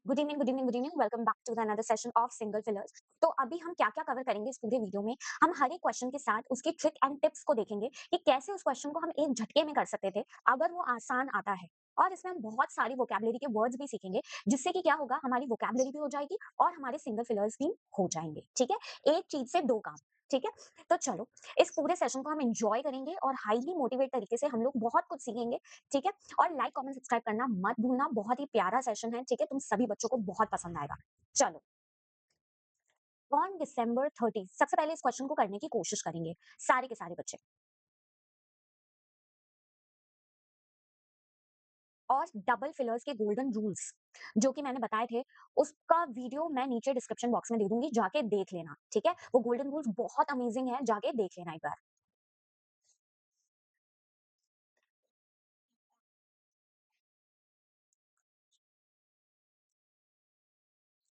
Good evening, good evening, good evening. Welcome back to the another session of single fillers. तो अभी हम क्या-क्या cover करेंगे इस पूरे वीडियो में, हम हर एक क्वेश्चन के साथ उसकी ट्रिक एंड टिप्स को देखेंगे कि कैसे उस क्वेश्चन को हम एक झटके में कर सकते थे, अगर वो आसान आता है। और इसमें हम बहुत सारी वोकैब्युलरी के वर्ड्स भी सीखेंगे, जिससे कि क्या होगा, हमारी वोकैब्युलरी भी हो जाएगी और हमारे सिंगल फिलर्स भी हो जाएंगे। ठीक है? एक चीज से दो काम। ठीक है? तो चलो, इस पूरे सेशन को हम एंजॉय करेंगे और हाईली मोटिवेट तरीके से हम लोग बहुत कुछ सीखेंगे। ठीक है? और लाइक कमेंट सब्सक्राइब करना मत भूलना, बहुत ही प्यारा सेशन है। ठीक है? तुम सभी बच्चों को बहुत पसंद आएगा। चलो, ऑन डिसम्बर 30 सबसे पहले इस क्वेश्चन को करने की कोशिश करेंगे सारे के सारे बच्चे। और डबल फिलर्स के गोल्डन रूल्स जो कि मैंने बताए थे, उसका वीडियो मैं नीचे डिस्क्रिप्शन बॉक्स में दे दूंगी, जाके देख लेना। ठीक है? वो गोल्डन रूल्स बहुत अमेजिंग है, जाके देख लेना एक बार।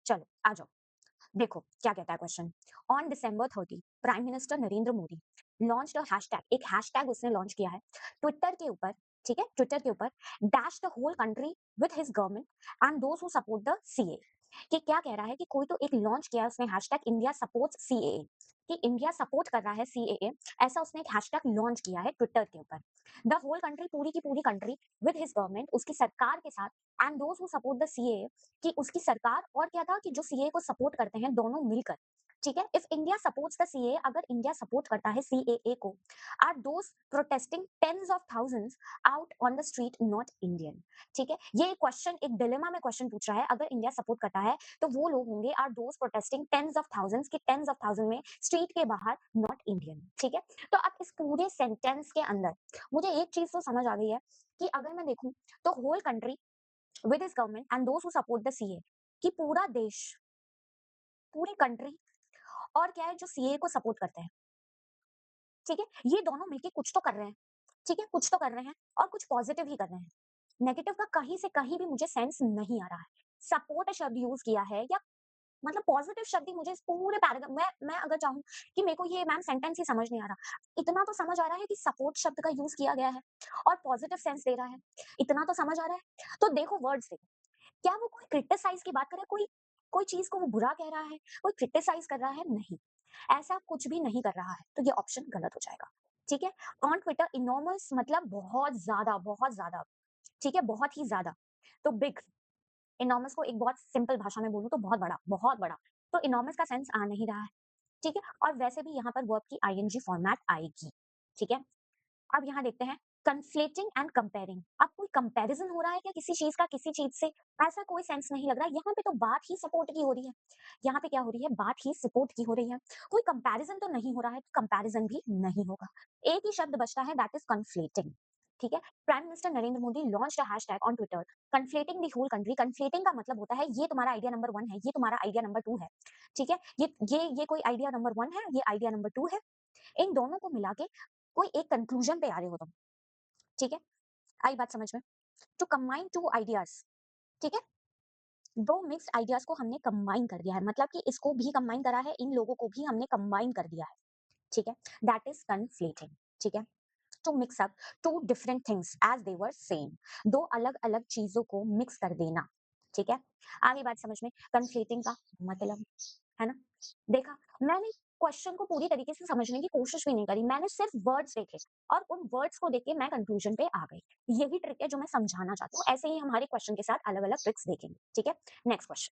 चलो आ जाओ, देखो क्या कहता है question. On December 30 prime minister Narendra Modi launch a hashtag, एक हैशटैग उसने लॉन्च किया है ट्विटर के ऊपर। ठीक है? ट्विटर के ऊपर, dash the whole country with his government and those who support the CA. कि क्या कह रहा है कि कोई तो एक लॉन्च किया है उसने हैशटैग इंडिया सपोर्ट्स सीएए, कि इंडिया सपोर्ट कर रहा है सीएए। ऐसा उसने एक हैशटैग लॉन्च किया है ट्विटर के ऊपर। द होल कंट्री, पूरी की पूरी कंट्री, विद हिज गवर्नमेंट, उसकी सरकार के साथ, and those who support the CAA, कि उसकी सरकार और क्या था कि जो सीए को सपोर्ट करते हैं, दोनों मिलकर। ठीक है? If India supports the CA, अगर इंडिया सपोर्ट करता है सीएए को, are those protesting tens of thousands out on the street not Indian. ठीक है? ये क्वेश्चन एक डिलेमा में क्वेश्चन पूछ रहा है। अगर इंडिया सपोर्ट करता है तो वो लोग होंगे, are those protesting tens of thousands, के टेंस ऑफ थाउजेंड में स्ट्रीट के बाहर, नॉट इंडियन। ठीक है? तो अब इस पूरे सेंटेंस के अंदर मुझे एक चीज तो समझ आ गई है कि अगर मैं देखूं तो whole country with his government and those who support the CA, कि पूरा देश, पूरी कंट्री, और क्या है जो सीए को सपोर्ट करते हैं। ठीक है? ये दोनों मिलके कुछ तो कर रहे हैं। ठीक है? कुछ तो कर रहे हैं और कुछ पॉजिटिव ही कर रहे हैं। नेगेटिव का कहीं से कहीं भी मुझे सेंस नहीं आ रहा है। सपोर्ट शब्द यूज किया है, या मतलब पॉजिटिव शब्द ही मुझे इस पूरे पैराग्राफ, मैं अगर चाहूँ कि मेरे को ये मैम सेंटेंस ही समझ नहीं आ रहा, इतना तो समझ आ रहा है कि सपोर्ट शब्द का यूज किया गया है और पॉजिटिव सेंस दे रहा है। इतना तो समझ आ रहा है। तो देखो वर्ड्स देखो, क्या वो कोई क्रिटिसाइज की बात कर रहा है, कोई कोई चीज को वो बुरा कह रहा है, कोई क्रिटिसाइज कर रहा है? नहीं, ऐसा कुछ भी नहीं कर रहा है। तो ये ऑप्शन गलत हो जाएगा। ठीक है? ऑन ट्विटर इनॉर्मस मतलब बहुत ज्यादा, बहुत ज्यादा। ठीक है? बहुत ही ज्यादा। तो बिग, इनॉर्मस को एक बहुत सिंपल भाषा में बोलूं तो बहुत बड़ा, बहुत बड़ा। तो इनॉर्मस का सेंस आ नहीं रहा है। ठीक है? और वैसे भी यहाँ पर वर्ब की आईएनजी फॉर्मेट आएगी। ठीक है? अब यहाँ देखते हैं, कन्फ्लेटिंग एंड कंपेयरिंग। अब कोई कंपैरिजन हो रहा है क्या किसी चीज का किसी चीज से? ऐसा कोई सेंस नहीं लग रहा। यहाँ पे तो बात ही सपोर्ट की हो रही है। यहाँ पे क्या हो रही है? बात ही सपोर्ट की हो रही है। कोई कंपैरिजन तो नहीं हो रहा है, तो कंपैरिजन भी नहीं होगा। एक ही शब्द बचता है, दैट इज कन्फ्लेटिंग। ठीक है? Prime minister Narendra Modi launch a hashtag on Twitter conflating the whole country. Conflating का मतलब होता है ये तुम्हारा आइडिया नंबर 1 है, ये तुम्हारा आइडिया नंबर 2 है। ठीक है? ये कोई आइडिया नंबर 1 है, ये आइडिया नंबर 2 है। इन दोनों को मिला के कोई एक कंक्लूजन पे आ रहे हो तुम। ठीक है? आई बात समझ में? To combine two ideas. ठीक है? दो मिक्स्ड आइडियाज को हमने कंबाइन कर दिया है, मतलब कि इसको भी कंबाइन करा है, इन लोगों को भी हमने कंबाइन कर दिया है। ठीक है? That is conflating. ठीक है? To mix up two different things as they were same, दो अलग अलग चीजों को मिक्स कर देना। ठीक है? आगे बात समझ में? कन्फ्लेटिंग का मतलब, है ना? देखा, मैंने क्वेश्चन को पूरी तरीके से समझने की कोशिश भी नहीं करी, मैंने सिर्फ वर्ड्स देखे और उन वर्ड्स को देख के मैं कंक्लूजन पे आ गई। यही ट्रिक है जो मैं समझाना चाहती हूँ। ऐसे ही हमारे क्वेश्चन के साथ अलग अलग ट्रिक्स देखेंगे। ठीक है? Next question.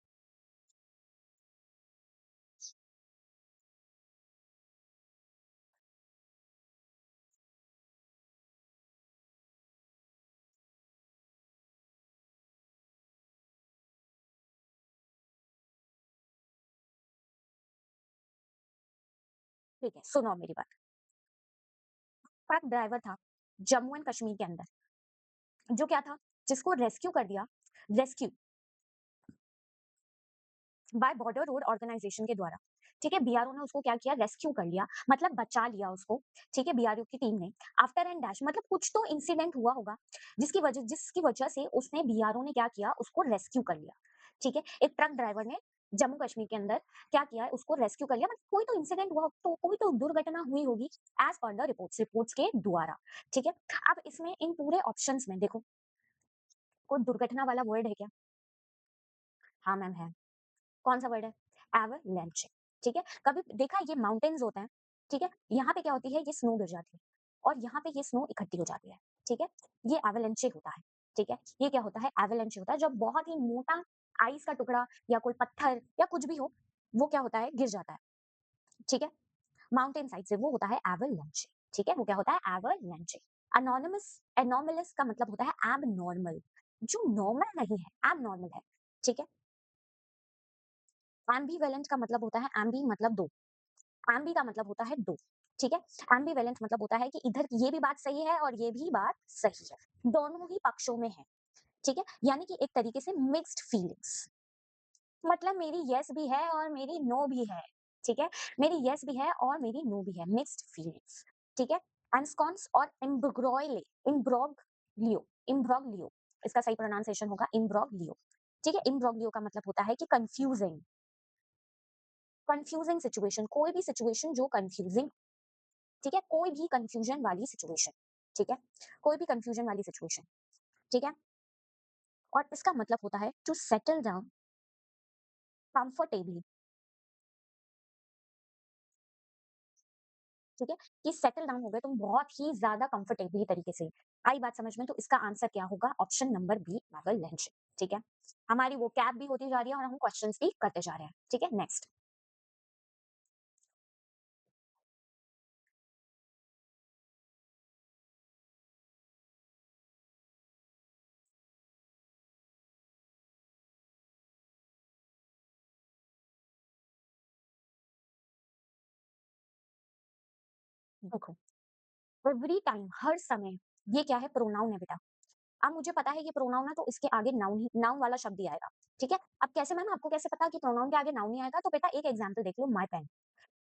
ठीक है, सुनो मेरी बात। ट्रक ड्राइवर था जम्मू एंड कश्मीर के अंदर, जो क्या था, जिसको रेस्क्यू कर दिया, rescue by border road organisation के द्वारा। ठीक है? बीआरओ ने उसको क्या किया? रेस्क्यू कर लिया, मतलब बचा लिया उसको। ठीक है? बीआरओ की टीम ने, आफ्टर एंड डैश मतलब कुछ तो इंसिडेंट हुआ होगा जिसकी वजह से उसने, बीआरओ ने क्या किया? उसको रेस्क्यू कर लिया। ठीक है? एक ट्रक ड्राइवर ने जम्मू कश्मीर के अंदर क्या किया है? उसको रेस्क्यू कर लिया, मतलब कोई तो इंसिडेंट हुआ, तो कोई तो दुर्घटना हुई होगी, एज पर द रिपोर्ट्स के द्वारा। ठीक है? अब इसमें इन पूरे ऑप्शंस में देखो, कोई दुर्घटना वाला वर्ड है क्या? हाँ मैम है। कौन-सा वर्ड है? एवरलैंच, ठीक है? कभी देखा है ये माउंटेन्स होते हैं, ठीक है? यहाँ पे क्या होती है, ये स्नो गिर जाती है और यहाँ पे ये स्नो इकट्ठी हो जाती है, ठीक है? ये एवलांचे होता है, ठीक है? ये क्या होता है? एवलांच होता है जब बहुत ही मोटा आइस का टुकड़ा या कोई पत्थर या कुछ भी हो, वो क्या होता है? गिर जाता है, ठीक है? माउंटेन साइड से वो होता है एवलांच, ठीक है? वो क्या होता है? एवलांच। एनोनिमस एनोमलस का मतलब होता है एबनॉर्मल, जो नॉर्मल नहीं है, एबनॉर्मल है, ठीक है? एम्बिवेलेंट का मतलब होता है एम्बी मतलब 2, एम्बी का मतलब होता है 2, ठीक है? एम्बिवेलेंट मतलब होता है कि इधर ये भी बात सही है और ये भी बात सही है, दोनों ही पक्षों में है, ठीक है? यानी कि एक तरीके से मिक्स्ड फीलिंग्स, मतलब मेरी येस भी है और मेरी नो भी है, ठीक है? मेरी येस भी है और मेरी नो भी है, मिक्स्ड फीलिंग्स, ठीक है? एंस्कॉन्स और इम्ब्रोगलियो, इसका सही प्रोनाउंसिएशन होगा इम्ब्रोगलियो, ठीक है? इम्ब्रोगलियो का मतलब होता है कि कंफ्यूजिंग सिचुएशन, कोई भी सिचुएशन जो कंफ्यूजिंग, ठीक है? कोई भी कंफ्यूजन वाली सिचुएशन, ठीक है? कोई भी कंफ्यूजन वाली सिचुएशन, ठीक है? और इसका मतलब होता है टू सेटल डाउन कंफर्टेबली, ठीक है? कि सेटल डाउन हो गए तुम बहुत ही ज़्यादा कंफर्टेबली तरीके से। आई बात समझ में? तो इसका आंसर क्या होगा? ऑप्शन नंबर बी एवरलैंच, ठीक है? हमारी वो कैप भी होती जा रही है और हम क्वेश्चंस भी करते जा रहे हैं, ठीक है? नेक्स्ट देखो, एवरी टाइम हर समय ये क्या है? प्रोनाउन है बेटा। अब मुझे पता है ये प्रोनाउन है तो इसके आगे नाउन वाला शब्द ही आएगा, ठीक है? अब कैसे मैम आपको कैसे पता कि प्रोनाउन के आगे नाउन ही आएगा? तो बेटा एक एग्जांपल देख लो, माय पेन।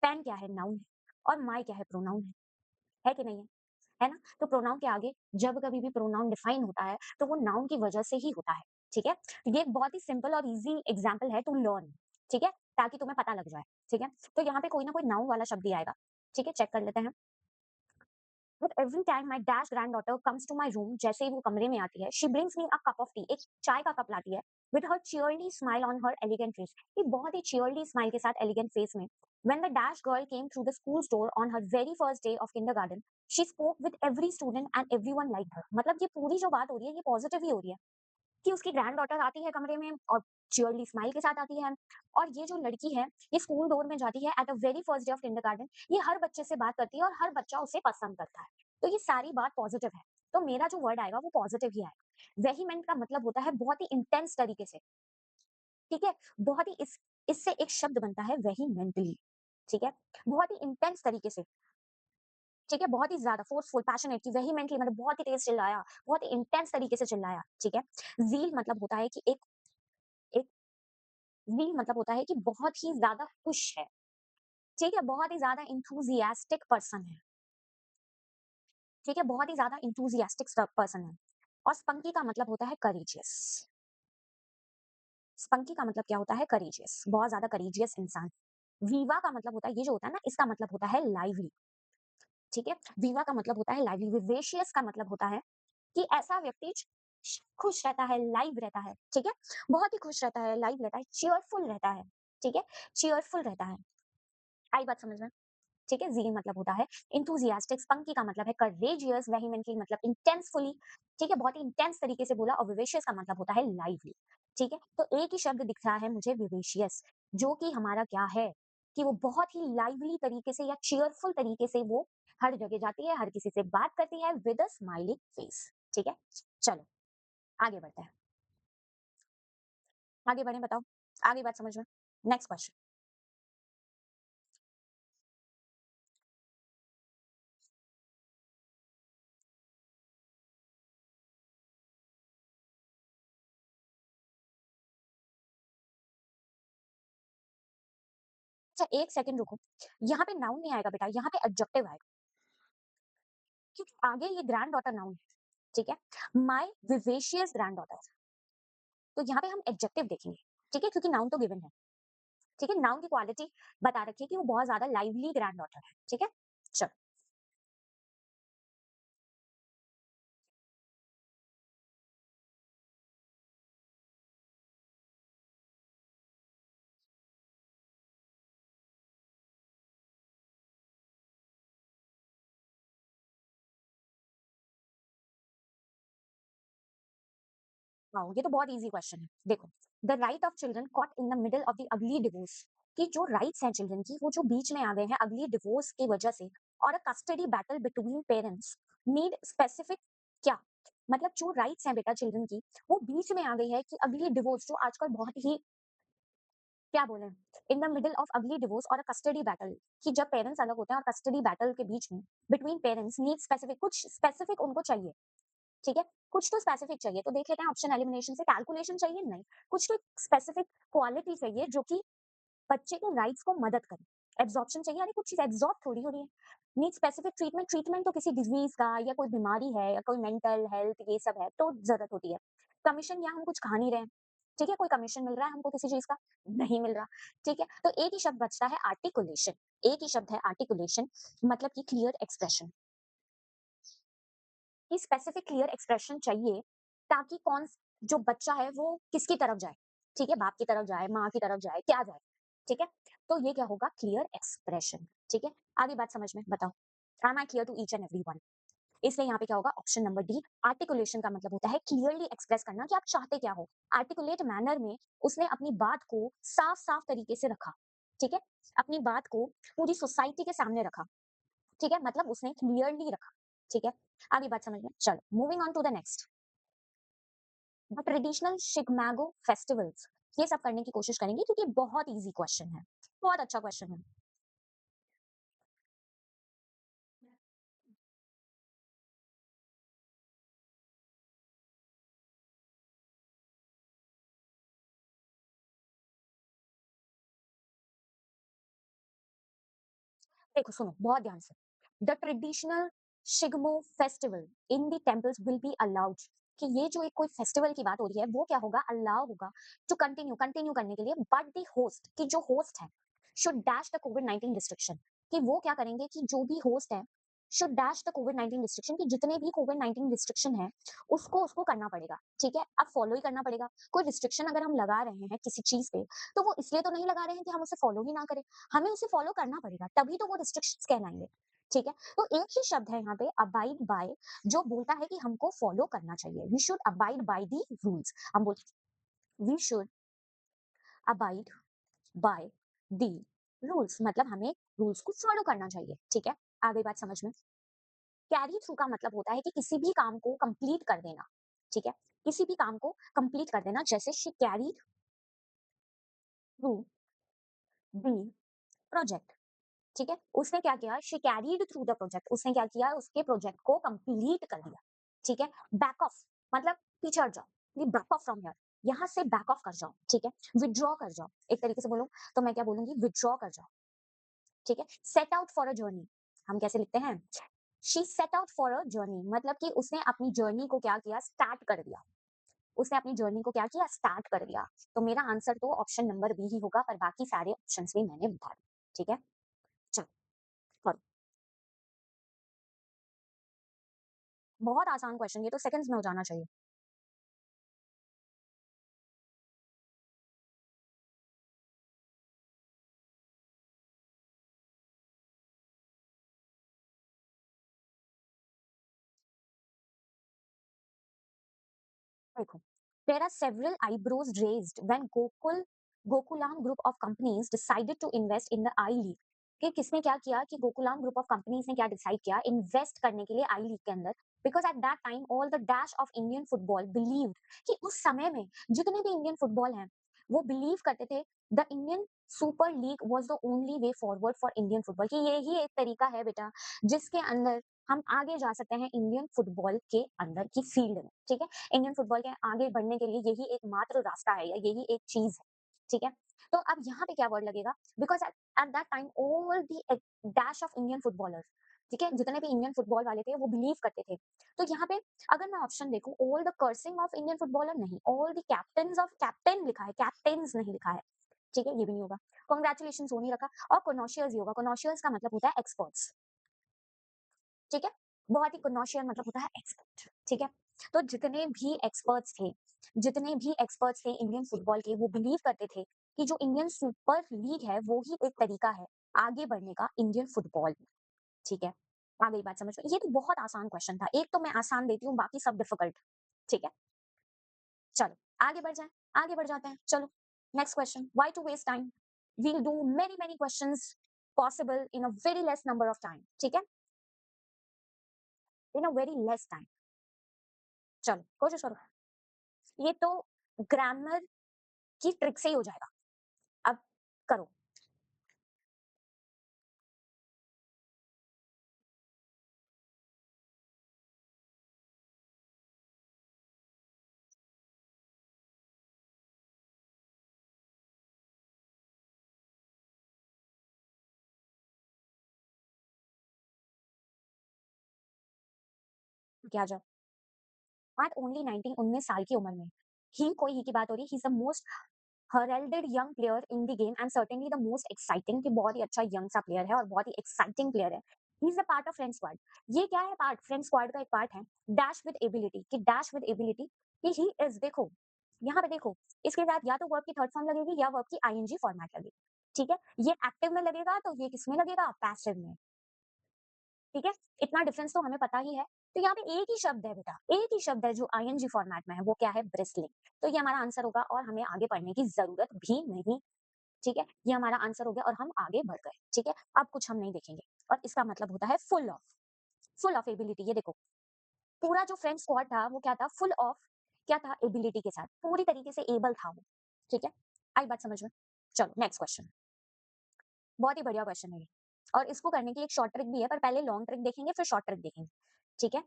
पेन क्या है? नाउन है और माय क्या है? प्रोनाउन है कि नहीं है? है ना? तो प्रोनाउन के आगे जब कभी भी प्रोनाउन डिफाइन होता है तो वो नाउन की वजह से ही होता है, ठीक है? ये एक बहुत ही सिंपल और ईज़ी एग्जांपल है टू लर्न, ठीक है? ताकि तुम्हें पता लग जाए, ठीक है? तो यहाँ पे कोई ना कोई नाउन वाला शब्द ही आएगा, ठीक है? चेक कर लेते हैं। But every time my dash granddaughter comes to my room, जैसे ही वो कमरे में आती है, she brings me a cup of tea, एक चाय का कप लाती है, with her cheerly smile on her elegant face, एक बहुत ही चीयरली स्माइल के साथ एलिगेंट फेस में। When the dash girl came through the school door on her very first day of kindergarten, she spoke with every student and everyone liked her, मतलब ये पूरी जो बात हो रही है ये पॉजिटिव ही हो रही है कि उसकी ग्रैंडडॉटर आती है कमरे में और चीयरली स्माइल के साथ आती है, और ये जो लड़की है ये स्कूल डोर में जाती है at a very first day of kindergarten, ये हर बच्चे से बात करती है और हर बच्चा उसे पसंद करता है, तो ये सारी बात पॉजिटिव है, तो मेरा जो वर्ड आएगा वो पॉजिटिव ही आएगा। वेहीमेंट का मतलब होता है बहुत ही इंटेंस तरीके से, ठीक है? बहुत ही इससे एक शब्द बनता है वेहीमेंटली, ठीक है? बहुत ही इंटेंस तरीके से, ठीक है? बहुत ही ज्यादा फोर्सफुल पैशनेटली, वेहीमेंटली मतलब बहुत ही तेज चिल्लाया, बहुत ही इंटेंस तरीके से चिल्लाया, ठीक है? ज़ील मतलब होता है कि एक ज़ील मतलब होता है कि बहुत ही ज़्यादा खुश है, ठीक है? बहुत ही ज़्यादा एंथुसियास्टिक पर्सन है, ठीक है? बहुत ही ज़्यादा एंथुसियास्टिक पर्सन है। और स्पंकी का मतलब होता है करेजियस। स्पंकी का मतलब क्या होता है? करेजियस, बहुत ज़्यादा करेजियस इंसान। वीवा का मतलब होता है, ये जो होता है ना, इसका मतलब होता है लाइवली, ठीक है? वीवा का मतलब होता है लाइवली। विवेशियस का मतलब होता है कि ऐसा व्यक्ति खुश रहता है, लाइव रहता है, ठीक है? बहुत ही खुश रहता है, लाइव रहता है, चीयरफुल रहता है, ठीक है? चीयरफुल रहता है। आई बात समझ में? ठीक है? ज़ील मतलब होता है एंथुसियास्टिक, स्पंकी का मतलब है करेजियस, वेहीमेंटली मतलब इंटेंसफुली, ठीक है? बहुत ही इंटेंस तरीके से बोला, और विवेशियस का मतलब होता है लाइवली, ठीक है? तो एक ही शब्द दिख रहा है मुझे विवेशियस, जो कि हमारा क्या है कि वो बहुत ही लाइवली तरीके से या चीयरफुल तरीके से वो हर जगह जाती है, हर किसी से बात करती है विद अ स्माइलिंग फेस, ठीक है? चलो आगे बढ़ते हैं। आगे बढ़ें, बताओ? आगे बात समझ में? Next question. अच्छा 1 सेकंड रुको। यहाँ पे नाउन नहीं आएगा बेटा, यहाँ पे एडजेक्टिव आएगा, क्योंकि आगे ये ग्रैंड डॉटर नाउन है, ठीक है? माय विवेशियस ग्रैंड डॉटर, तो यहाँ पे हम एडजेक्टिव देखेंगे, ठीक है? क्योंकि नाउन तो गिवन है, ठीक है? नाउन की क्वालिटी बता रखी है कि वो बहुत ज्यादा लाइवली ग्रैंड डॉटर है, ठीक है? चलो वाओ! ये तो बहुत ईज़ी क्वेश्चन है। देखो, the right of children caught in the middle of the ugly divorce, कि जो राइट्स हैं चिल्ड्रन की, वो जो बीच में आ गए हैं अगली डिवोर्स की वजह से, और a custody battle between parents need specific क्या? मतलब जो राइट्स हैं बेटा चिल्ड्रन की, वो बीच में आ गई है कि अगली डिवोर्स जो आजकल बहुत ही, क्या बोलें, इन द मिडल ऑफ अगली डिवोर्स और अ कस्टडी बैटल, कि जब पेरेंट्स अलग होते हैं और कस्टडी बैटल के बीच में बिटवीन पेरेंट्स नीड स्पेसिफिक, कुछ स्पेसिफिक उनको चाहिए। ठीक है? कुछ तो स्पेसिफिक चाहिए, तो देख लेते हैं ऑप्शन एलिमिनेशन से, कैलकुलेशन चाहिए नहीं, कुछ तो स्पेसिफिक क्वालिटी चाहिए जो कि बच्चे के राइट्स को मदद करे। एब्जॉर्प्शन चाहिए, अरे कुछ चीज़ एब्जॉर्ब थोड़ी हो रही है। नीड स्पेसिफिक ट्रीटमेंट, ट्रीटमेंट तो किसी डिजीज़ का या कोई बीमारी है या कोई मेंटल हेल्थ ये सब है तो ज़रूरत होती है। कमीशन, या हम कुछ खा नहीं रहे हैं, ठीक है? कोई कमीशन मिल रहा है हमको किसी चीज़ का? नहीं मिल रहा, ठीक है? तो एक ही शब्द बचता है आर्टिकुलेशन, एक ही शब्द है आर्टिकुलेशन, मतलब कि क्लियर एक्सप्रेशन। कि स्पेसिफिक क्लियर एक्सप्रेशन चाहिए ताकि जो बच्चा है वो किसकी तरफ जाए, ठीक है? बाप की तरफ जाए, माँ की तरफ जाए, क्या जाए, ठीक है? तो ये क्या होगा? क्लियर एक्सप्रेशन, ठीक है? आगे बात समझ में, बताओ। Am I clear to each and everyone? इसलिए यहाँ पे क्या होगा? ऑप्शन नंबर डी, आर्टिकुलेशन का मतलब होता है क्लियरली एक्सप्रेस करना कि आप चाहते क्या हो। आर्टिकुलेट मैनर में उसने अपनी बात को साफ-साफ तरीके से रखा, ठीक है? अपनी बात को पूरी सोसाइटी के सामने रखा, ठीक है? मतलब उसने क्लियरली रखा, ठीक है? आगे बात समझ में, चलो moving on to the next, the traditional Shigmo festivals, ये सब करने की कोशिश करेंगे क्योंकि बहुत इजी क्वेश्चन है, बहुत अच्छा क्वेश्चन है। देखो सुनो बहुत ध्यान से, the traditional Shigmo festival in the temples will be allowed, कि ये जो एक कोई फेस्टिवल की बात हो रही है वो क्या होगा? अलाउ होगा टू कंटिन्यू, कंटिन्यू करने के लिए, बट द होस्ट, कि जो होस्ट है should dash the Covid 19 restriction, कि वो क्या करेंगे कि जो भी होस्ट है should dash the Covid 19 restriction, कि जितने भी कोविड 19 रिस्ट्रिक्शन है उसको उसको करना पड़ेगा, ठीक है? अब फॉलो ही करना पड़ेगा। कोई रिस्ट्रिक्शन अगर हम लगा रहे हैं किसी चीज पे, तो वो इसलिए तो नहीं लगा रहे हैं कि हम उसे फॉलो ही ना करें, हमें उसे फॉलो करना पड़ेगा, तभी तो वो रिस्ट्रिक्शंस कहलाएंगे, ठीक है? तो एक ही शब्द है यहाँ पे अबाइड बाय, जो बोलता है कि हमको फॉलो करना चाहिए, we should abide by the rules. हम बोलते we should abide by the rules, मतलब हमें रूल्स को फॉलो करना चाहिए, ठीक है? आगे बात समझ में, कैरी थ्रू का मतलब होता है कि किसी भी काम को कंप्लीट कर देना, ठीक है? किसी भी काम को कंप्लीट कर देना, जैसे she carry through the project, ठीक है? उसने क्या किया? She carried through the project, उसने क्या किया? उसके प्रोजेक्ट को कंप्लीट कर दिया, ठीक है? बैक ऑफ मतलब पीछे हट जाओ, ये बैक ऑफ फ्रॉम हियर, यहाँ से बैक ऑफ कर जाओ, ठीक है? विथड्रॉ कर जाओ, एक तरीके से बोलूँ तो मैं क्या बोलूँगी? विथड्रॉ कर जाओ, ठीक है? Set out for a journey, हम कैसे लिखते हैं? She said out for a journey, मतलब कि उसने अपनी जर्नी को क्या किया? स्टार्ट कर दिया। उसने अपनी जर्नी को क्या किया? स्टार्ट कर दिया। तो मेरा आंसर तो ऑप्शन नंबर बी ही होगा, पर बाकी सारे ऑप्शंस भी मैंने बता दिए, ठीक है? चलो करो। बहुत आसान क्वेश्चन, ये तो सेकंड्स में हो जाना चाहिए। देखो, there are several eyebrows raised when Gokulam group of companies decided to invest in the I League, कि किसने क्या किया? कि गोकुलाम ग्रुप ऑफ कंपनीज ने क्या डिसाइड किया? इन्वेस्ट करने के लिए आई लीग के अंदर, because at that time all the dash of Indian football believed, कि उस समय में जितने भी इंडियन फुटबॉल हैं वो बिलीव करते थे the Indian super league was the only way forward for Indian football, कि ये ही एक तरीका है बेटा जिसके अंदर हम आगे जा सकते हैं इंडियन फुटबॉल के अंदर की फील्ड में, ठीक है? इंडियन फुटबॉल के आगे बढ़ने के लिए यही एकमात्र रास्ता है या यही एक चीज है, ठीक है? तो अब यहाँ पे क्या वर्ड लगेगा? Because at that time all the dash of Indian footballers, ठीक है, जितने भी इंडियन फुटबॉल वाले थे वो बिलीव करते थे। तो यहाँ पे अगर मैं ऑप्शन देखूं, all the cursing of Indian footballer नहीं, all the captain of, captain लिखा है, कैप्टन नहीं लिखा है, ठीक है? ये भी नहीं होगा, कॉन्ग्रेचुलेशन हो नहीं रखा, और कोनोशियर्स ही होगा। कोनोशियर्स का मतलब होता है एक्सपर्ट्स, ठीक है? बहुत ही कॉन्नोशियर मतलब होता है एक्सपर्ट, ठीक है? तो जितने भी एक्सपर्ट्स थे इंडियन फुटबॉल के, वो बिलीव करते थे कि जो इंडियन सुपर लीग है वो ही एक तरीका है आगे बढ़ने का इंडियन फुटबॉल में, ठीक है? आ गई बात समझ में? ये तो बहुत आसान क्वेश्चन था, एक तो मैं आसान देती हूँ बाकी सब डिफिकल्ट, ठीक है? चलो आगे बढ़ जाएं, आगे बढ़ जाते हैं। चलो next question, why to waste time, we'll do many many questions possible in a very less number of time, ठीक है, in a very less time. चलो कोशिश करो। ये तो ग्रामर की ट्रिक से ही हो जाएगा। अब करो। क्या जाओ, एट ओनली 19, 19 साल की उम्र में ही, कोई ही की बात हो रही है, he is the most heralded young player in the game and certainly the most exciting, कि बहुत ही अच्छा यंग सा प्लेयर है और बहुत ही एक्साइटिंग प्लेयर है। He is a part of friend squad. ये क्या है पार्ट, फ्रेंड स्क्वाड का एक पार्ट है। डैश विद एबिलिटी, कि डैश विद एबिलिटी, कि ही इज, देखो यहाँ पे देखो, इसके साथ या तो वर्ब की थर्ड फॉर्म लगेगी या वर्ब की आईएनजी फॉर्मेट लगेगी, ठीक है। ये एक्टिव में लगेगा तो ये किसमें लगेगा, पैसिव में, ठीक है। इतना डिफरेंस तो हमें पता ही है। तो यहाँ पे एक ही शब्द है बेटा, एक ही शब्द है जो आईएनजी फॉर्मेट में है, वो क्या है, ब्रिस्लिंग। तो ये हमारा आंसर होगा और हमें आगे पढ़ने की जरूरत भी नहीं, ठीक है। ये हमारा आंसर हो गया और हम आगे बढ़ गए, ठीक है। अब कुछ हम नहीं देखेंगे और इसका मतलब होता है full of, full of ability. ये देखो पूरा जो फ्रेंड स्क्वाड था वो क्या था, फुल ऑफ, क्या था, एबिलिटी के साथ, पूरी तरीके से एबल था वो, ठीक है। आई बात समझ में। चलो नेक्स्ट क्वेश्चन, बहुत ही बढ़िया क्वेश्चन है ये, और इसको करने की एक शॉर्ट ट्रिक भी है, पर पहले लॉन्ग ट्रिक देखेंगे फिर शॉर्ट ट्रिक देखेंगे, ठीक है।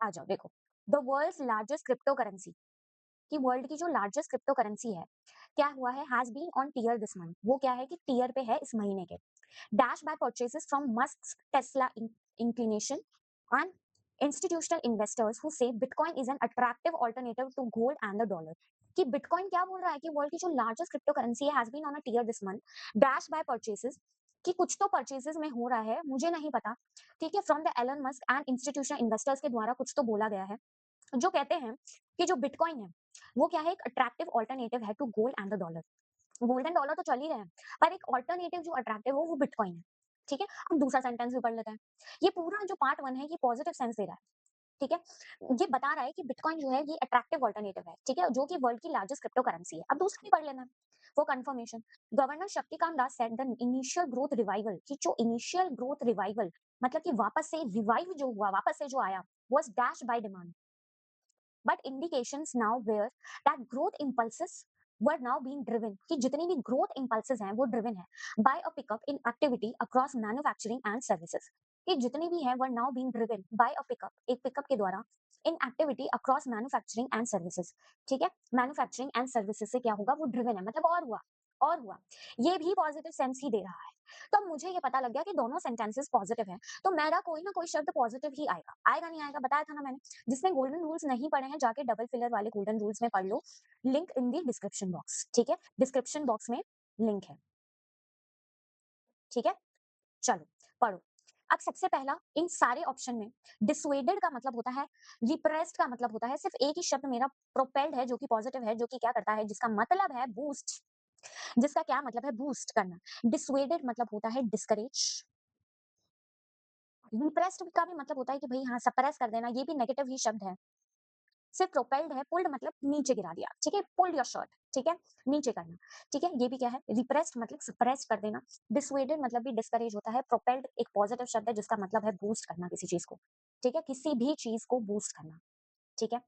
आ जाओ देखो, the world's largest crypto currency, कि वर्ल्ड की जो लार्जेस्ट क्रिप्टो करेंसी है, क्या हुआ है, has been on tear this month, वो क्या है कि टीयर पे है इस महीने के। Dash by purchases from Musk Tesla inclination and institutional investors who say bitcoin is an attractive alternative to gold and the dollar, कि बिटकॉइन क्या बोल रहा है कि वर्ल्ड की जो लार्जेस्ट क्रिप्टो करेंसी है, has been on a tear this month, dash by purchases, कि कुछ तो परचेसेस में हो रहा है, मुझे नहीं पता, ठीक है, from the Elon Musk and institutional investors के द्वारा कुछ तो बोला गया है, जो कहते हैं कि जो बिटकॉइन है वो क्या है, एक अट्रैक्टिव ऑल्टरनेटिव है to gold and the dollar. Gold and dollar तो चल ही रहे हैं, पर एक ऑल्टरनेटिव जो अट्रैक्टिव हो वो बिटकॉइन है, ठीक है। हम दूसरा सेंटेंस भी पढ़ लेते हैं। ये पूरा जो पार्ट वन है ये पॉजिटिव सेंस दे रहा है, ठीक है। ये बता रहा है कि बिटकॉइन जो है ये अट्रैक्टिव ऑल्टरनेटिव है, ठीक है, जो कि वर्ल्ड की लार्जेस्ट क्रिप्टो करेंसी है। अब दूसरा भी पढ़ लेना, वो confirmation, governor Shaktikanta Das said the initial growth revival, कि जो इनिशियल ग्रोथ रिवाइवल मतलब कि वापस से रिवाइव जो हुआ, वापस से जो आया, was dash by demand, but indications now were that growth impulses were now being driven, कि जितनी भी growth impulses हैं वो driven है by a pickup in activity across manufacturing and services, कि जितनी भी है were now being driven by a pickup, एक pickup के द्वारा in activity across manufacturing and services, ठीक है। manufacturing and services से क्या होगा, वो driven है, मतलब और हुआ, और हुआ। ये भी पॉजिटिव सेंस ही दे रहा है। तो अब मुझे ये पता लग गया कि दोनों सेंटेंसेस पॉजिटिव हैं, तो मेरा कोई ना कोई शब्द पॉजिटिव ही आएगा, आएगा नहीं आएगा, बताया था ना मैंने। जिसने गोल्डन रूल्स नहीं पढ़े हैं जाके डबल फिलर वाले गोल्डन रूल्स में पढ़ लो, link in the description box, ठीक है, डिस्क्रिप्शन बॉक्स में लिंक है, ठीक है। चलो पढ़ो। अब सबसे पहला इन सारे ऑप्शन में डिसुएडेड का मतलब होता है, रिप्रेस्ड का मतलब होता है, सिर्फ एक ही शब्द मेरा प्रोपेल्ड है जो कि पॉजिटिव है, जो कि क्या करता है, जिसका मतलब है बूस्ट, जिसका क्या मतलब है, बूस्ट करना। डिसुएडेड मतलब होता है डिस्करेज। रिप्रेस्ड का भी मतलब होता है कि भाई हाँ सप्रेस कर देना, ये भी नेगेटिव ही शब्द है। सिर्फ प्रोपेल्ड है, पुल्ड मतलब नीचे गिरा दिया, ठीक है, पुल्ड योर शर्ट, ठीक है, नीचे करना, ठीक है। ये भी क्या है, रिप्रेस्ड मतलब सप्रेस कर देना। डिसुएडेड मतलब भी डिस्करेज होता है। प्रोपेल्ड एक पॉजिटिव शब्द है जिसका मतलब है बूस्ट करना किसी चीज को, ठीक है, किसी भी चीज को बूस्ट करना, ठीक है।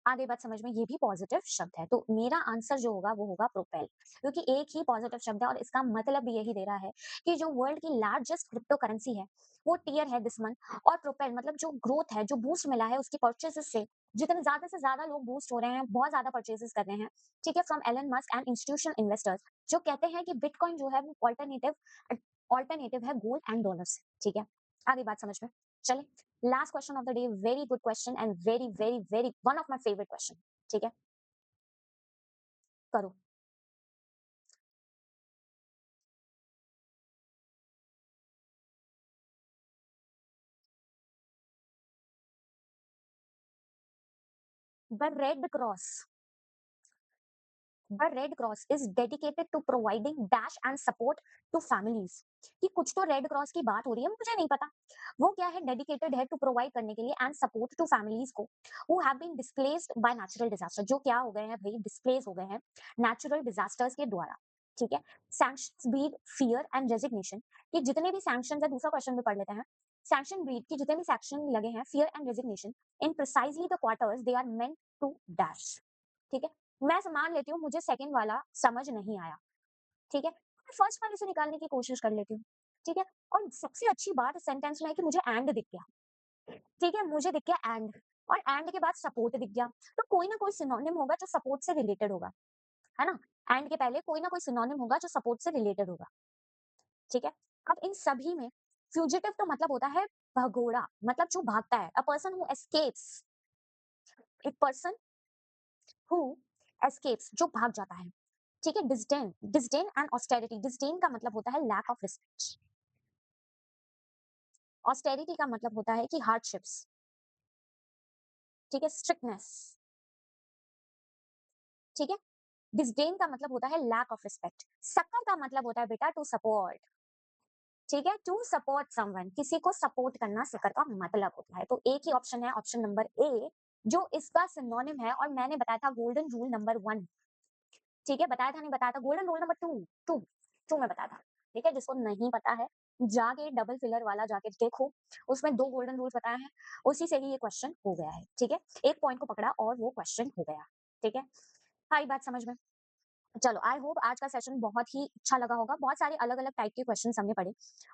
आगे बात समझ में, ये भी पॉजिटिव शब्द है, तो मेरा आंसर जो होगा वो होगा प्रोपेल, क्योंकि एक ही पॉजिटिव शब्द है और इसका मतलब भी यही दे रहा है कि जो वर्ल्ड की लार्जेस्ट क्रिप्टो करेंसी है वो टीयर है दिस मंथ। और प्रोपेल मतलब जो ग्रोथ है, जो बूस्ट मिला है उसकी परचेसेस से, जितने ज्यादा से ज्यादा लोग बूस्ट हो रहे हैं, बहुत ज्यादा परचेसेस कर रहे हैं, ठीक है, from Elon Musk and institutional investors, जो कहते हैं कि बिटकॉइन जो है वो ऑल्टरनेटिव है गोल्ड एंड डॉलर से, ठीक है। आगे बात समझ में। चले last question of the day, very good question and very very very one of my favourite question, ठीक है, करो। The red cross, the red cross is dedicated to providing dash and support to families. कि कुछ तो red cross की बात हो रही है, मुझे नहीं पता वो क्या है। डेडिकेटेड है टू प्रोवाइड करने के लिए एंड सपोर्ट टू फैमिलीज को who have been displaced by natural disaster, जो क्या हो गए हैं भाई, डिस्प्लेस हो गए हैं नेचुरल डिजास्टर्स के द्वारा। ठीक है। Sanctions breed fear and resignation, कि जितने भी सैंक्शंस है, दूसरा क्वेश्चन भी पढ़ लेते हैं। सैंक्शन ब्रीड की जितने भी सैंक्शन लगे हैं, fear and resignation in precisely the quarters they are meant to dash. ठीक है। मैं मान लेती हूँ मुझे सेकंड वाला समझ नहीं आया, ठीक है, मैं फर्स्ट वाले से निकालने की कोशिश कर लेती हूँ, ठीक है। और सबसे अच्छी बात इस सेंटेंस में है कि मुझे एंड दिख गया, ठीक है, मुझे दिख गया एंड, और एंड के बाद सपोर्ट दिख गया, तो कोई ना कोई सिनोनिम होगा जो सपोर्ट से रिलेटेड होगा, है ना। एंड के पहले कोई ना कोई सिनोनिम होगा जो सपोर्ट से रिलेटेड होगा, ठीक है। अब इन सभी में फ्यूजिटिव तो मतलब होता है भगोड़ा, मतलब जो भागता है, अ पर्सन हु एस्केप्स, एक पर्सन हु एस्केप्स, जो भाग जाता है, ठीक है। Disdain, disdain and austerity, disdain का मतलब होता है लैक ऑफ रिस्पेक्ट, ऑस्टेरिटी का मतलब होता है कि हार्डशिप्स, ठीक है, स्ट्रिक्टनेस, ठीक है। डिस्डेन का मतलब होता है लैक ऑफ रिस्पेक्ट। सक्कर का मतलब होता है बेटा टू सपोर्ट, ठीक है, टू सपोर्ट समवन, किसी को सपोर्ट करना सक्कर का मतलब होता है। तो एक ही ऑप्शन है, ऑप्शन नंबर ए, जो इसका सिनोनिम है, और मैंने बताया था गोल्डन रूल नंबर 1, ठीक है, बताया था नहीं बताया था, गोल्डन रूल नंबर 2, 2 2 में बताया था, ठीक है। जिसको नहीं पता है जाके डबल फिलर वाला जाके देखो, उसमें 2 गोल्डन रूल्स बताए हैं, उसी से ही ये क्वेश्चन हो गया है, ठीक है। एक पॉइंट को पकड़ा और वो क्वेश्चन हो गया, ठीक है। आई बात समझ में? चलो, आई होप आज का सेशन बहुत ही अच्छा लगा होगा। बहुत सारे अलग-अलग टाइप के क्वेश्चंस हमने पढ़े,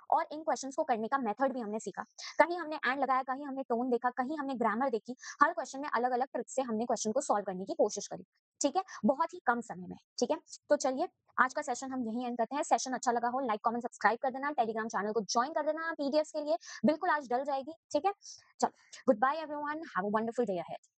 और इन क्वेश्चंस को करने का मेथड भी हमने सीखा। कहीं हमने एंड लगाया, कहीं हमने टोन देखा, कहीं हमने ग्रामर देखी। हर क्वेश्चन में अलग-अलग ट्रिक से हमने क्वेश्चन को सॉल्व करने की कोशिश करी, ठीक है? बहुत ही कम समय में, ठीक है? तो चलिए, आज का सेशन हम यहीं एंड करते हैं। सेशन अच्छा लगा हो, लाइक, कमेंट, सब्सक्राइब कर देना। टेलीग्राम चैनल को जॉइन कर देना पीडीएफ्स के लिए। बिल्कुल आज डल जाएगी, ठीक है? चलो, goodbye everyone, have a wonderful day ahead.